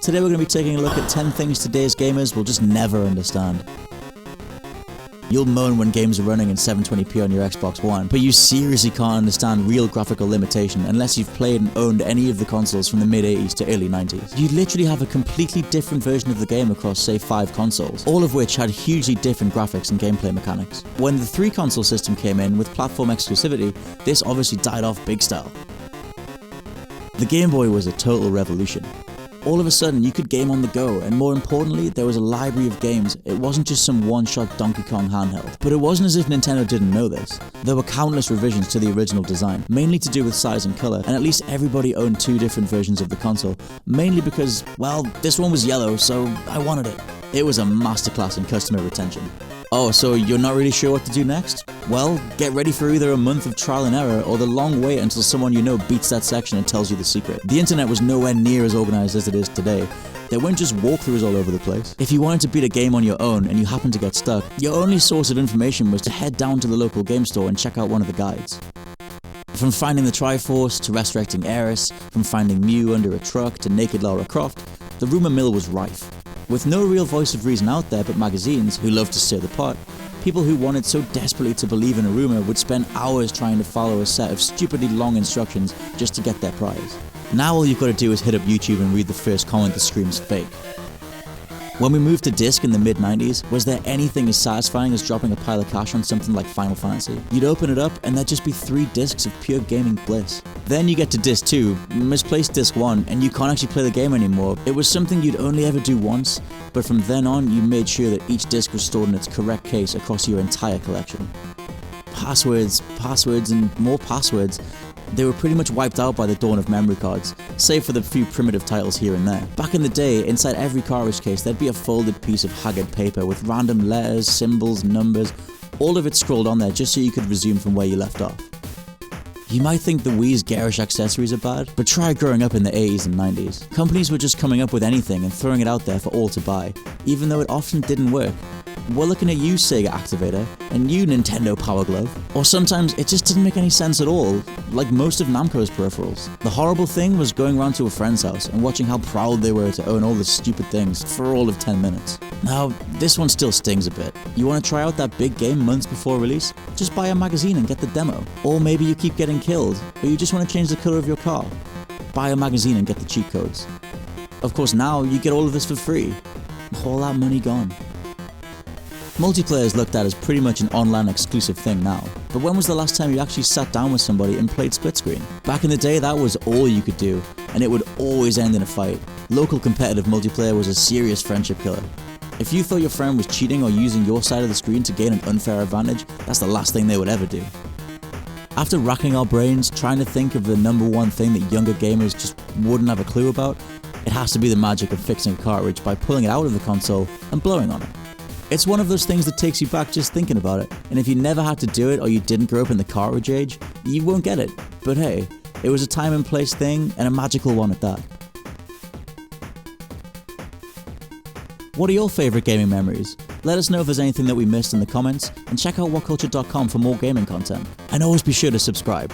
Today we're going to be taking a look at 10 things today's gamers will just never understand. You'll moan when games are running in 720p on your Xbox One, but you seriously can't understand real graphical limitation unless you've played and owned any of the consoles from the mid-80s to early 90s. You'd literally have a completely different version of the game across, say, 5 consoles, all of which had hugely different graphics and gameplay mechanics. When the 3-console system came in with platform exclusivity, this obviously died off big style. The Game Boy was a total revolution. All of a sudden, you could game on the go, and more importantly, there was a library of games. It wasn't just some one-shot Donkey Kong handheld. But it wasn't as if Nintendo didn't know this. There were countless revisions to the original design, mainly to do with size and color, and at least everybody owned 2 different versions of the console, mainly because, well, this one was yellow, so I wanted it. It was a masterclass in customer retention. Oh, so you're not really sure what to do next? Well, get ready for either a month of trial and error or the long wait until someone you know beats that section and tells you the secret. The internet was nowhere near as organized as it is today. There weren't just walkthroughs all over the place. If you wanted to beat a game on your own and you happened to get stuck, your only source of information was to head down to the local game store and check out one of the guides. From finding the Triforce to resurrecting Aeris, from finding Mew under a truck to naked Lara Croft, the rumor mill was rife. With no real voice of reason out there but magazines who loved to stir the pot, people who wanted so desperately to believe in a rumor would spend hours trying to follow a set of stupidly long instructions just to get their prize. Now all you've got to do is hit up YouTube and read the first comment that screams fake. When we moved to disc in the mid-90s, was there anything as satisfying as dropping a pile of cash on something like Final Fantasy? You'd open it up and there'd just be 3 discs of pure gaming bliss. Then you get to disc 2, misplaced disc 1, and you can't actually play the game anymore. It was something you'd only ever do once, but from then on you made sure that each disc was stored in its correct case across your entire collection. Passwords, and more passwords. They were pretty much wiped out by the dawn of memory cards, save for the few primitive titles here and there. Back in the day, inside every cartridge case there'd be a folded piece of haggard paper with random letters, symbols, numbers, all of it scrolled on there just so you could resume from where you left off. You might think the Wii's garish accessories are bad, but try growing up in the 80s and 90s. Companies were just coming up with anything and throwing it out there for all to buy, even though it often didn't work. We're looking at you, Sega Activator, and you, Nintendo Power Glove. Or sometimes it just didn't make any sense at all, like most of Namco's peripherals. The horrible thing was going round to a friend's house and watching how proud they were to own all the stupid things for all of 10 minutes. Now, this one still stings a bit. You want to try out that big game months before release? Just buy a magazine and get the demo. Or maybe you keep getting killed, or you just want to change the color of your car. Buy a magazine and get the cheat codes. Of course now, you get all of this for free. All that money gone. Multiplayer is looked at as pretty much an online exclusive thing now, but when was the last time you actually sat down with somebody and played split screen? Back in the day, that was all you could do, and it would always end in a fight. Local competitive multiplayer was a serious friendship killer. If you thought your friend was cheating or using your side of the screen to gain an unfair advantage, that's the last thing they would ever do. After racking our brains trying to think of the number one thing that younger gamers just wouldn't have a clue about, it has to be the magic of fixing a cartridge by pulling it out of the console and blowing on it. It's one of those things that takes you back just thinking about it, and if you never had to do it or you didn't grow up in the cartridge age, you won't get it. But hey, it was a time and place thing, and a magical one at that. What are your favourite gaming memories? Let us know if there's anything that we missed in the comments, and check out whatculture.com for more gaming content. And always be sure to subscribe.